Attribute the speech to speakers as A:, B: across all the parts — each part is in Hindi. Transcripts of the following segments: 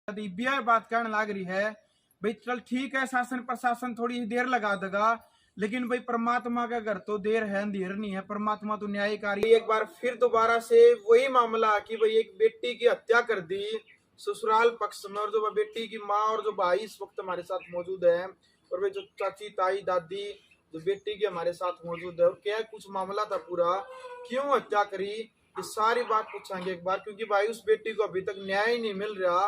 A: ब्याह बात कहने लग रही है भाई चल ठीक है, शासन प्रशासन थोड़ी देर लगा देगा, लेकिन भाई परमात्मा का घर तो देर है अंधेर नहीं है, परमात्मा तो न्यायकारी। एक बार फिर दोबारा से वही मामला कि भाई एक बेटी की हत्या कर दी ससुराल पक्ष में, और जो बेटी की माँ और जो भाई इस वक्त हमारे साथ मौजूद है, और वे जो चाची ताई दादी जो बेटी के हमारे साथ मौजूद है, और क्या कुछ मामला था पूरा, क्यों हत्या करी, ये सारी बात पूछेंगे एक बार, क्योंकि भाई उस बेटी को अभी तक न्याय ही नहीं मिल रहा।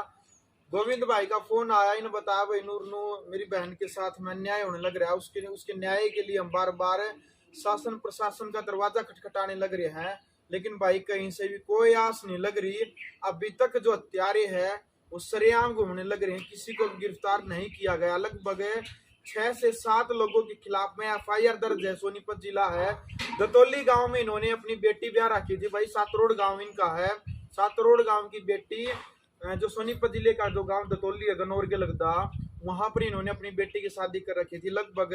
A: गोविंद भाई का फोन आया, इन्हें बताया भाई नूर मेरी बहन के साथ में अन्याय होने लग रहा है, उसके न्याय के लिए हम बार बार शासन प्रशासन का दरवाजा खटखटाने लग रहे हैं, लेकिन भाई कहीं से भी कोई आस नहीं लग रही। अभी तक जो हत्यारे हैं वो सरेआम घूमने लग रहे हैं, किसी को गिरफ्तार नहीं किया गया। लगभग 6 से 7 लोगों के खिलाफ में FIR दर्ज है। सोनीपत जिला है, दतौली गांव में इन्होंने अपनी बेटी ब्याह रखी थी। भाई सातरोड गांव इनका है, सातरोड गांव की बेटी, जो सोनीपत जिले का जो गांव दतौली है गनौर के लगदा, वहां पर इन्होंने अपनी बेटी की शादी कर रखी थी। लगभग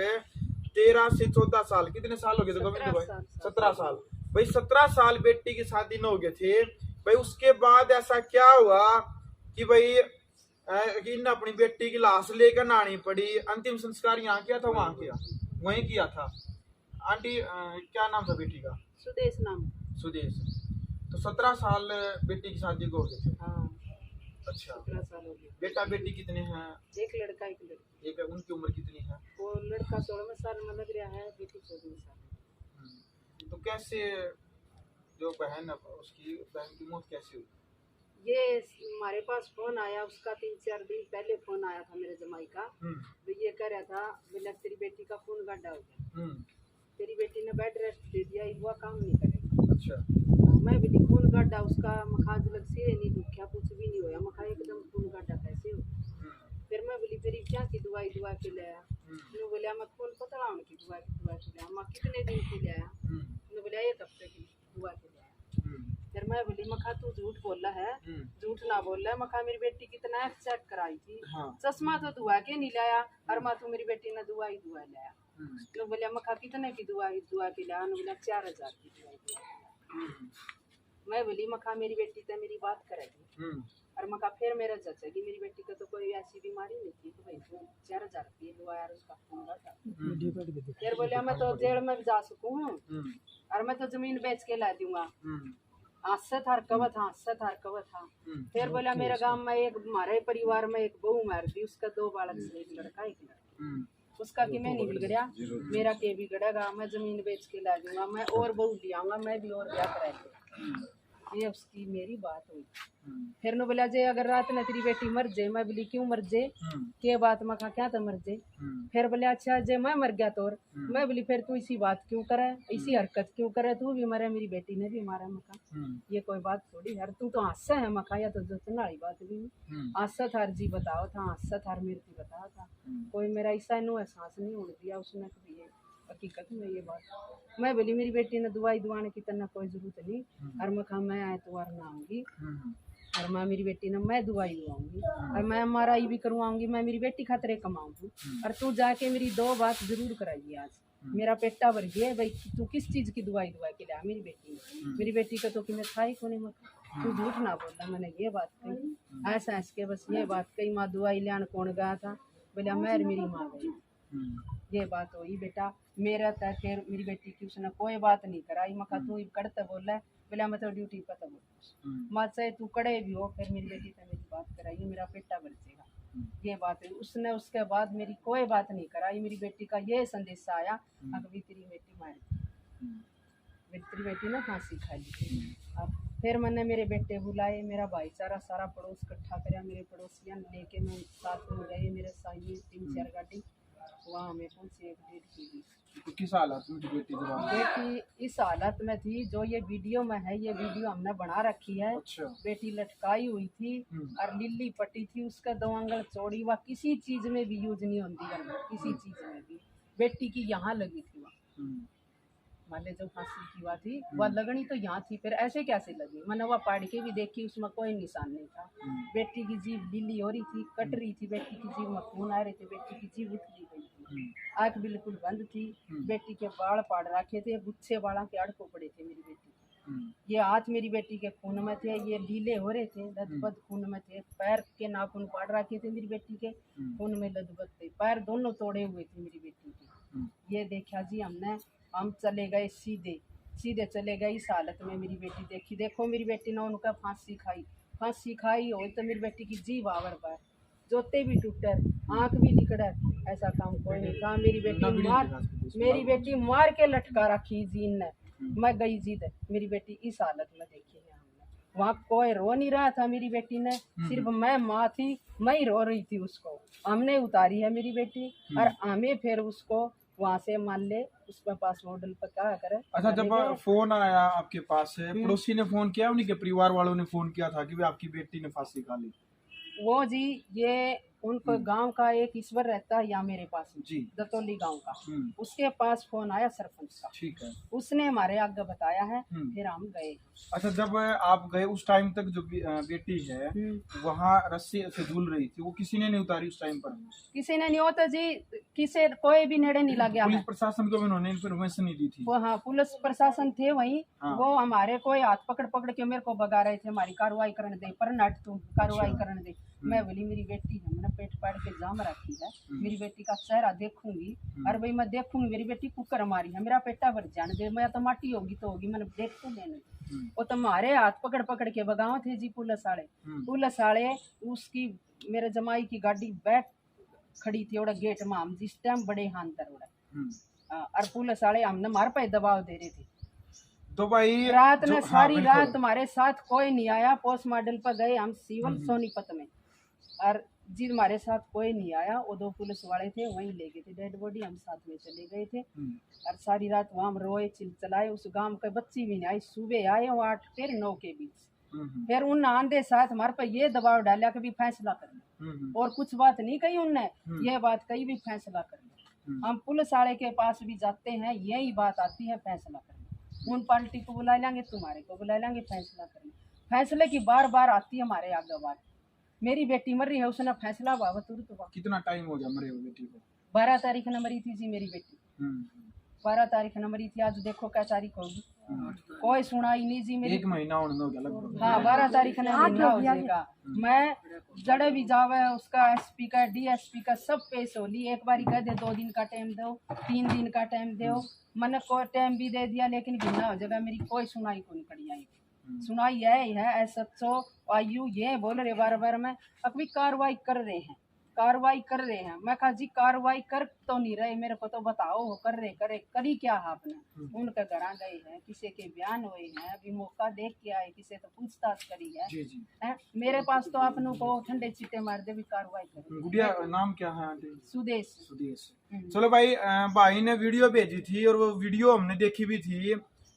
A: 13 से 14 साल, कितने साल हो गए थे गोविंद भाई? 17 साल। भाई 17 साल बेटी की शादी न हो गए थे। भाई उसके बाद ऐसा क्या हुआ कि भाई इन अपनी बेटी की लाश लेकर आनी पड़ी। अंतिम संस्कार यहाँ किया था, वहां किया, वहीं किया था। आंटी क्या नाम था बेटी का?
B: सुदेश नाम।
A: सुदेश। तो 17 साल बेटी की शादी को हो गए थे।
B: हाँ।
A: अच्छा,
B: 17 साल हो गए।
A: बेटा बेटी कितने हैं?
B: एक लड़का एक लड़की।
A: एक है, उनकी उम्र कितनी है?
B: वो लड़का 16 साल में लग रहा है, बेटी 14 साल।
A: तो कैसे जो बहन उसकी बहन की मौत कैसे हुई?
B: ये हमारे पास फोन आया, उसका 3-4 दिन पहले फोन आया था मेरे जमाई का। तो ये कह रहा था बोला तेरी बेटी का खून गड्ढा हो गया, तेरी बेटी ने बेड रेस्ट दे दिया, हुआ काम नहीं करेगा।
A: अच्छा।
B: मैं बोली खून गड्ढा उसका मखाज लग से नहीं दुखा, कुछ भी नहीं होया। मखा एकदम खून गड्ढा कैसे हो? फिर मैं बोली तेरी क्या की दवाई दुआ के लाया? उन्होंने बोला मैं खून पतला होने की दुआ के लाया। मैं कितने दिन की लाया? उन्होंने बोला 1 हफ्ते की दुआ के लाया। फिर मैं बोली मखा तू झूठ बोला है, झूठ ना बोल है। मखा मेरी बेटी कितना चेक कराई थी, चश्मा तो दुआ के नहीं लाया, और माँ तो मेरी बेटी ने दुआ ही दुआ लाया। तो बोलिया मखा कितने की दुआ के लाया? उन्होंने बोला 4000 की दुआ। मैं बोली मखा मेरी बेटी तो मेरी बात करेगी, और मखा फिर मेरा जचेगी, मेरी बेटी को तो कोई ऐसी बीमारी नहीं थी, तो भाई 4000 रुपये दुआ यार उसका खून था। फिर बोलिया मैं तो जेल में भी जा सकूँ हूँ, और मैं तो जमीन बेच के ला दूंगा। हाथ थार कवत हाँ। फिर बोला मेरे गांव में एक हमारे परिवार में एक बहू मार दी, उसका 2 बालक से, एक लड़का एक लड़की। उसका कि मैं नहीं बिगड़ा, मेरा के बिगड़ेगा, मैं जमीन बेच के ला दूंगा, मैं और बहू ले आऊंगा, मैं भी और ब्याह कराऊंगा। ये उसकी मेरी बात हुई। फिर ने बोला जे अगर रात में तेरी बेटी मर जाए। मैं बोली क्यों मर जाए, के बात? मैं कहा क्या तो मर जाए। फिर बोले अच्छा जे मैं मर गया तो? मैं बोली फिर तू इसी बात क्यों करे, इसी हरकत क्यों करे? तू भी मरे, मेरी बेटी ने भी मारा। मका ये कोई बात थोड़ी यार, तू तो हादसा है। मका या तो जतन वाली बात भी हादसा थार जी बताओ था, हादसा थार मेरे को बताओ था, कोई मेरा ऐसा नो एहसास नहीं होने दिया उसने कभी। ये हकीकत में ये बात। मैं बोली मेरी बेटी ने दवाई दुआने की तरह कोई जरूरत नहीं, और मखा मैं आए तो वार ना आऊंगी, और मैं मेरी बेटी ने मैं दुआई दुआऊंगी, और मैं MRI भी करवाऊंगी, मैं मेरी बेटी खतरे कमाऊंगी, और तू जाके मेरी 2 बात जरूर कराइए। आज मेरा पेटा भर गया भाई, तू किस चीज की दुआई के लिया मेरी बेटी को तो कि मैं खाई को नहीं। मत तू झूठ ना बोलता, मैंने ये बात कही ऐसा के बस ये बात कही। माँ दवाई लेने कौन गया था? बोला मैं मेरी माँ गई। ये बात हुई बेटा मेरा तक। फिर मेरी बेटी की उसने कोई बात नहीं कराई। मखा तू करते बोल रहा है? बोला मैं तो ड्यूटी पर तो बोल माँ चाहे तू कड़े भी हो, फिर मेरी बेटी से मेरी बात कराई, मेरा पेटा बरसेगा। ये बात है। उसने उसके बाद मेरी कोई बात नहीं कराई। मेरी बेटी का ये संदेश आया अभी तेरी बेटी मार तेरी बेटी ने फांसी खा ली। अब फिर मैंने मेरे बेटे बुलाए, मेरा भाईचारा सारा पड़ोस इकट्ठा कराया, मेरे पड़ोसियाँ लेके मैं साथ में गए, मेरे साइड 3-4 गाड़ी वहाँ हमें पहुँचे 1-1.5 की।
A: तो किस हालत में बेटी
B: बेटी इस हालत में थी जो ये वीडियो में है, ये वीडियो हमने बना रखी है।
A: अच्छा।
B: बेटी लटकाई हुई थी और लिल्ली पट्टी थी, उसका 2 अंगल चौड़ी, वह किसी चीज में भी यूज नहीं होती घर में, किसी चीज में भी। बेटी की यहाँ लगी थी वह माले जो फांसी की हुआ थी वह लगनी तो यहाँ थी, फिर ऐसे कैसे लगी? मैंने वह पाड़ के भी देखी, उसमें कोई निशान नहीं था। बेटी की जीभ लीली हो रही थी, कट रही थी, बेटी की जीभ में खून आ रहे थे, बेटी की जीभ उठ गई थी, आँख बिल्कुल बंद थी। बेटी के बाल पाड़ रखे थे, गुच्छे बालों के अड़को पड़े थे मेरी बेटी। ये हाथ मेरी बेटी के खून में थे, ये ढीले हो रहे थे, लथपथ खून में थे, पैर के नाखून पाड़ रखे थे मेरी बेटी के, खून में लथपथ थे, पैर दोनों तोड़े हुए थे मेरी बेटी के। ये देखा जी हमने, हम चले गए सीधे सीधे चले गए इस हालत में मेरी बेटी देखी। देखो मेरी बेटी ने उनका फांसी खाई हो तो मेरी बेटी की जीभ आवर पर जोते भी टूटे, आंख भी निकले, ऐसा काम कोई नहीं था। मेरी बेटी मार के लटका रखी जीन ने। मैं गई जीद, मेरी बेटी इस हालत में देखी है हमने। वहाँ कोई रो नहीं रहा था मेरी बेटी ने, सिर्फ मैं माँ थी, मैं ही रो रही थी उसको। हमने उतारी है मेरी बेटी और हमें फिर उसको वहाँ से मान ले उसके पास मॉडल पर क्या करे।
A: अच्छा, जब फोन आया आपके पास है, पड़ोसी ने फोन किया, उन्हीं के परिवार वालों ने फोन किया था कि भाई आपकी बेटी ने फांसी खा ली?
B: वो जी ये उनको गांव का एक ईश्वर रहता है यहाँ मेरे पास
A: जी,
B: दतौली गांव का, उसके पास फोन आया सरपंच का,
A: ठीक है,
B: उसने हमारे आगे बताया है, फिर हम गए।
A: अच्छा, जब आप गए उस टाइम तक जो बेटी है वहाँ रस्सी से झूल रही थी, वो किसी ने नहीं उतारी उस टाइम पर?
B: किसी ने नहीं होता जी, किसी कोई भी नेड़े नहीं लगे।
A: पुलिस प्रशासन को उन्होंने इन्फॉर्मेशन नहीं दी थी?
B: वो हाँ पुलिस प्रशासन थे वहीं, वो हमारे कोई हाथ पकड़ पकड़ के मेरे को भगा रहे थे, हमारी कार्रवाई करने दे, पर नट तुम कार्रवाई करने दे। मैं बोली मेरी बेटी है, मैंने पेट पाड़ के जाम रखी है, मेरी बेटी का चेहरा देखूंगी, और भाई मैं देखूंगी मेरी बेटी कुकर मारी है, मेरा पेटा भर जाने दे, मैं तो माटी होगी तो होगी, मैंने देख तो लेने। वो तो हमारे हाथ पकड़ पकड़ के भगाओ थे जी पुलिस वाले। उसकी मेरे जमाई की गाड़ी बैठ खड़ी थी, गेट में हम जिस टाइम बड़े हान तर और पुलिस वाले हमने मार पे दबाव दे रहे थे।
A: तो भाई
B: रात में सारी रात हमारे साथ कोई नहीं आया, पोस्टमार्टम पर गए हम सिविल सोनीपत में, और जी हमारे साथ कोई नहीं आया। वो 2 पुलिस वाले थे वहीं ले गए थे डेड बॉडी, हम साथ में चले गए थे। और सारी रात वहाँ हम रोए चिल्लाए, उस गांव के बच्ची भी नहीं आई। सुबह आए वो 8 फिर 9 के बीच, फिर उन आंधे साथ हमारे पर ये दबाव डाला कि भी फैसला करना, और कुछ बात नहीं कही उनने, ये बात कही भी फैसला करना। हम पुलिस वाले के पास भी जाते हैं, यही बात आती है फैसला करना। उन पार्टी को बुला लेंगे, तुम्हारे को बुला लेंगे, फैसला करना। फैसले की बार बार आती है हमारे आगे बात। मेरी बेटी मर रही है, उसने फैसला बाबा तुरंत।
A: कितना टाइम हो गया मरे हुए बेटी को?
B: 12 तारीख न मरी थी जी मेरी बेटी, 12 तारीख न मरी थी। आज देखो क्या तारीख होगी, कोई सुनाई नहीं जी मेरी।
A: 1 महीना होने हो गया लगभग।
B: हाँ 12 तारीख न महीना हो जाएगा। मैं जड़े भी जावे उसका एसपी का डीएसपी का सब पेश हो ली। एक बार कह दे 2 दिन का टाइम दो, 3 दिन का टाइम दो, मैंने कोई टाइम भी दे दिया, लेकिन भिन्ना हो जाएगा। मेरी कोई सुनाई को नहीं करी आई। सुनाई यही है SHO आयु ये बोल रहे बार बार में अभी कार्रवाई कर रहे हैं, कार्रवाई कर रहे हैं। मैं कहा जी कार्रवाई कर तो नहीं रहे, मेरे को तो बताओ हो कर रहे करे करी क्या आपने? उनके घर गए हैं, किसी के बयान हुए हैं, अभी मौका देख के आए, किसी तो पूछताछ करी है।
A: जी जी।
B: मेरे पास तो आप को ठंडे चीटे मार दे भी कार्रवाई करें।
A: गुड़िया नाम क्या है आंटी?
B: सुदेश।
A: चलो भाई, भाई ने वीडियो भेजी थी और वो वीडियो हमने देखी भी थी।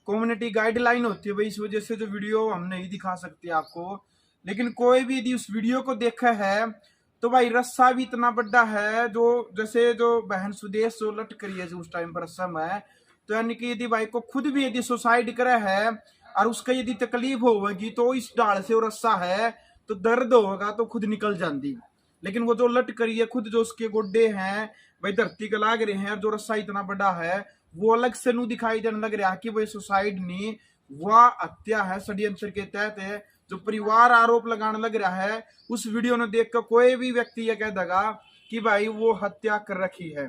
A: कम्युनिटी गाइडलाइन होती है भाई, इस वजह से जो वीडियो हम नहीं दिखा सकते आपको, लेकिन कोई भी यदि उस वीडियो को देखा है तो भाई रस्सा भी इतना बड़ा है, जो जैसे जो बहन सुदेश जो लट करी है उस टाइम पर रस्सा में, तो यानी कि यदि भाई को खुद भी यदि सुसाइड करे है और उसका यदि तकलीफ होगी तो इस डाल से वो रस्सा है तो दर्द होगा तो खुद निकल जाती। लेकिन वो जो लट करी है खुद, जो उसके गोड्डे हैं भाई धरती के लाग रहे हैं, जो रस्सा इतना बड़ा है वो अलग से नहीं दिखाई देने लग रहा कि भाई सुसाइड नहीं, वह हत्या है, षड्यंत्र के तहत है। जो परिवार आरोप लगाने लग रहा है, उस वीडियो ने देखकर कोई भी व्यक्ति यह कह देगा कि भाई वो हत्या कर रखी है।